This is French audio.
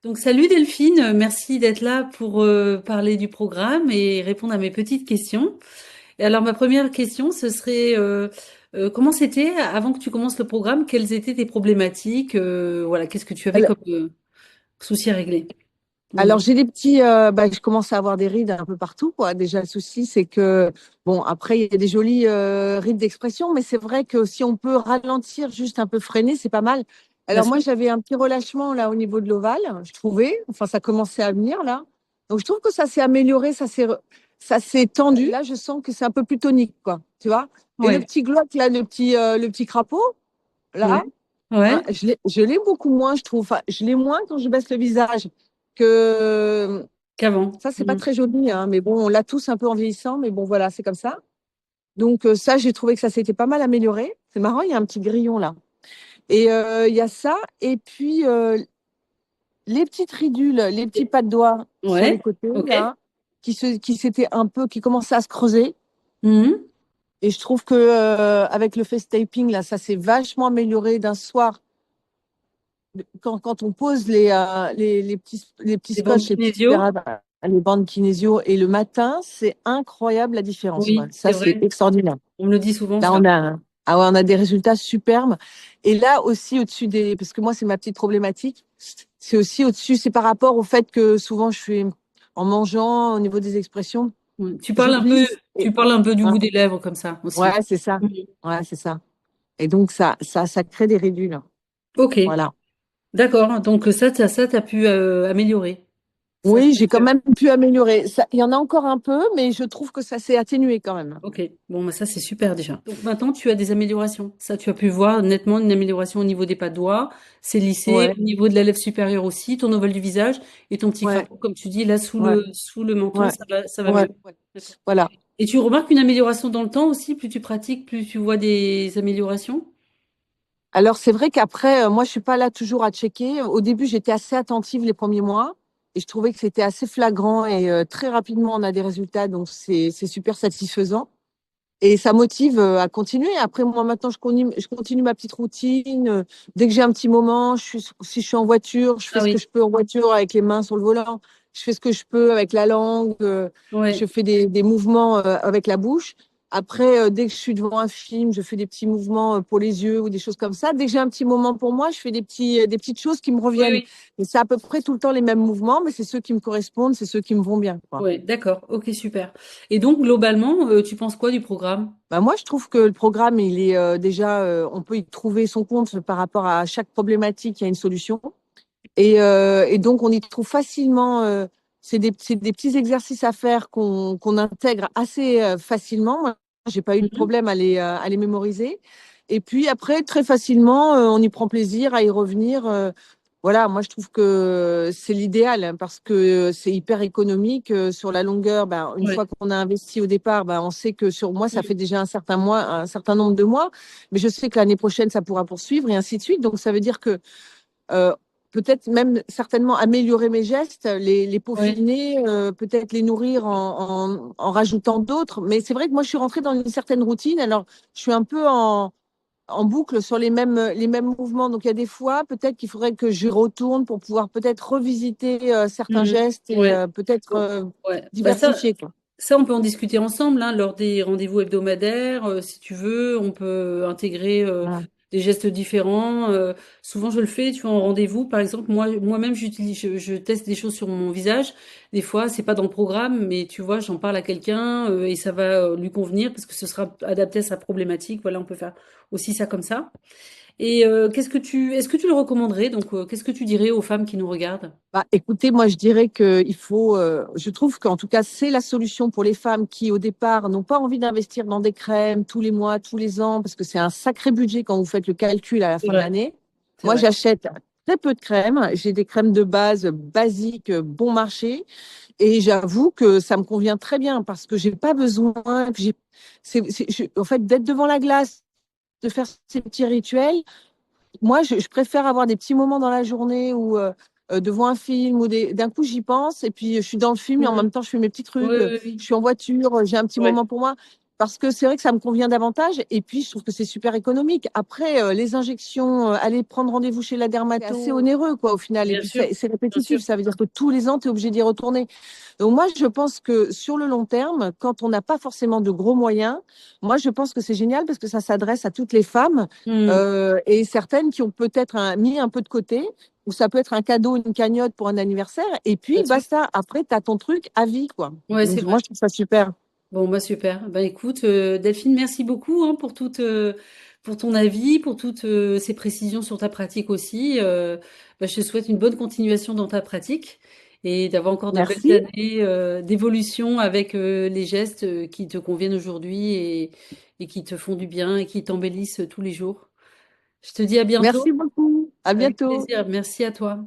Donc, salut Delphine, merci d'être là pour parler du programme et répondre à mes petites questions. Et alors, ma première question, ce serait comment c'était avant que tu commences le programme? Quelles étaient tes problématiques? Voilà, qu'est-ce que tu avais Alors, comme souci à régler? alors, Oui, j'ai des petits, je commence à avoir des rides un peu partout, quoi. Déjà, le souci, c'est que, bon, après, il y a des jolies rides d'expression, mais c'est vrai que si on peut ralentir, juste un peu freiner, c'est pas mal. bien Alors, moi, sûr. j'avais un petit relâchement là au niveau de l'ovale, je trouvais. Enfin, ça commençait à venir là. Donc, je trouve que ça s'est amélioré, ça s'est tendu. Là, je sens que c'est un peu plus tonique, quoi. Tu vois? Et le Oui, petit glock, là, le petit crapaud, là. oui, Hein, ouais, je l'ai beaucoup moins, je trouve. Enfin, je l'ai moins quand je baisse le visage. Que qu'avant. ça, c'est pas très joli, hein, mais bon, on l'a tous un peu en vieillissant, mais bon, voilà, c'est comme ça. Donc, ça, j'ai trouvé que ça s'était pas mal amélioré. C'est marrant, il y a un petit grillon là. Et il y a ça. Et puis, les petites ridules, les petits pas de doigts sur les Ouais, côtés, ok. là, qui commençaient à se creuser. Mhm. Et je trouve que avec le face taping, là, ça s'est vachement amélioré d'un soir. Quand on pose les petits Les bandes scotch, kinésio? les bandes kinésio, et le matin, c'est incroyable la différence, quoi. Oui, Ça, c'est c'est vrai. extraordinaire. On me le dit souvent, Là, ça. on a des résultats superbes. Et là aussi, parce que moi, c'est ma petite problématique, c'est aussi au-dessus, c'est par rapport au fait que souvent, je suis, en mangeant, au niveau des expressions, Oui. j'oublie. Tu parles un peu du Hein, bout des lèvres comme ça aussi. ouais, c'est ça. Mhm. Ouais, c'est ça. Et donc, ça crée des ridules. Ok. Voilà. D'accord, donc ça, t'as pu améliorer. Ça, Oui, c'est j'ai quand super. même pu améliorer. Il y en a encore un peu, mais je trouve que ça s'est atténué quand même. Ok, bon, bah, ça c'est super déjà. Donc maintenant, tu as des améliorations. Ça, tu as pu voir nettement une amélioration au niveau des pas de doigts, c'est lissé, Ouais, au niveau de la lèvre supérieure aussi, ton ovale du visage et ton petit ouais, crapaud, comme tu dis, là ouais, sous le menton, ouais, ça va ouais. mieux. D'accord. Voilà. Et tu remarques une amélioration dans le temps aussi, plus tu pratiques, plus tu vois des améliorations? Alors, c'est vrai qu'après, moi, je suis pas là toujours à checker. Au début, j'étais assez attentive les premiers mois et je trouvais que c'était assez flagrant et très rapidement, on a des résultats. Donc, c'est super satisfaisant. Et ça motive à continuer. Après, moi, maintenant, je continue ma petite routine. Dès que j'ai un petit moment, si je suis en voiture, je fais Ah ce que oui, je peux en voiture avec les mains sur le volant. Je fais ce que je peux avec la langue. Je ouais. fais des mouvements avec la bouche. Après, dès que je suis devant un film, je fais des petits mouvements pour les yeux ou des choses comme ça. Dès que j'ai un petit moment pour moi, je fais des petites choses qui me Oui, reviennent. oui. Et c'est à peu près tout le temps les mêmes mouvements, mais c'est ceux qui me correspondent, c'est ceux qui me vont bien, quoi. Ouais, d'accord, ok, super. Et donc, globalement, tu penses quoi du programme? Bah, moi, je trouve que le programme, il est déjà, on peut y trouver son compte par rapport à chaque problématique, il y a une solution. Et donc, on y trouve facilement, c'est des petits exercices à faire qu'on intègre assez facilement. Moi, j'ai pas eu de Mhm. problème à les mémoriser. Et puis après, très facilement, on y prend plaisir à y revenir. Voilà, moi je trouve que c'est l'idéal, hein, parce que c'est hyper économique sur la longueur. Ben, une Ouais. fois qu'on a investi au départ, ben, on sait que sur moi, ça fait déjà un certain nombre de mois, mais je sais que l'année prochaine, ça pourra poursuivre et ainsi de suite. Donc ça veut dire que euh, peut-être même certainement améliorer mes gestes, les Ouais. peaufiner, peut-être les nourrir en rajoutant d'autres. Mais c'est vrai que moi, je suis rentrée dans une certaine routine. Alors, je suis un peu en boucle sur les mêmes mouvements. Donc, il y a des fois, peut-être qu'il faudrait que je retourne pour pouvoir peut-être revisiter certains Mhm. gestes et Ouais. peut-être Bon. Ouais. Bah diversifier, quoi. ça, on peut en discuter ensemble, hein, lors des rendez-vous hebdomadaires. Si tu veux, on peut intégrer Voilà. des gestes différents. Souvent, je le fais, tu vois, en rendez-vous. Par exemple, moi-même, je teste des choses sur mon visage. Des fois, c'est pas dans le programme, mais tu vois, j'en parle à quelqu'un et ça va lui convenir parce que ce sera adapté à sa problématique. Voilà, on peut faire aussi ça comme ça. Et est-ce que tu le recommanderais? Donc, qu'est-ce que tu dirais aux femmes qui nous regardent? Bah, écoutez, moi je dirais que il faut, je trouve qu'en tout cas c'est la solution pour les femmes qui au départ n'ont pas envie d'investir dans des crèmes tous les mois, tous les ans, parce que c'est un sacré budget quand vous faites le calcul à la C'est fin de vrai, l'année. c'est Moi vrai. j'achète très peu de crèmes, j'ai des crèmes de base basiques, bon marché, et j'avoue que ça me convient très bien parce que j'ai pas besoin, que en fait d'être devant la glace, de faire ces petits rituels. Moi, je préfère avoir des petits moments dans la journée où, devant un film, ou d'un coup, j'y pense, et puis je suis dans le film, et en Mhm. même temps, je fais mes petits Oui, trucs, oui, je oui. suis en voiture, j'ai un petit Ouais. moment pour moi. parce que c'est vrai que ça me convient davantage. Et puis, je trouve que c'est super économique. Après, les injections, aller prendre rendez-vous chez la dermato, c'est assez onéreux, quoi, au final. Et Bien puis, sûr, c'est bien sûr. répétitif. Ça veut dire que tous les ans, tu es obligé d'y retourner. Donc, moi, je pense que sur le long terme, quand on n'a pas forcément de gros moyens, moi, je pense que c'est génial parce que ça s'adresse à toutes les femmes Hmm. et certaines qui ont peut-être mis un peu de côté. Ou ça peut être un cadeau, une cagnotte pour un anniversaire. Et puis, Bien sûr. basta. Après, tu as ton truc à vie, quoi. Ouais, Donc, c'est moi, vrai. je trouve ça super. Bon, bah super. Bah écoute, Delphine, merci beaucoup hein, pour ton avis, pour toutes ces précisions sur ta pratique aussi. Bah, je te souhaite une bonne continuation dans ta pratique et d'avoir encore de belles Merci. années d'évolution avec les gestes qui te conviennent aujourd'hui et qui te font du bien et qui t'embellissent tous les jours. Je te dis à bientôt. Merci beaucoup. À Avec bientôt. plaisir. Merci à toi.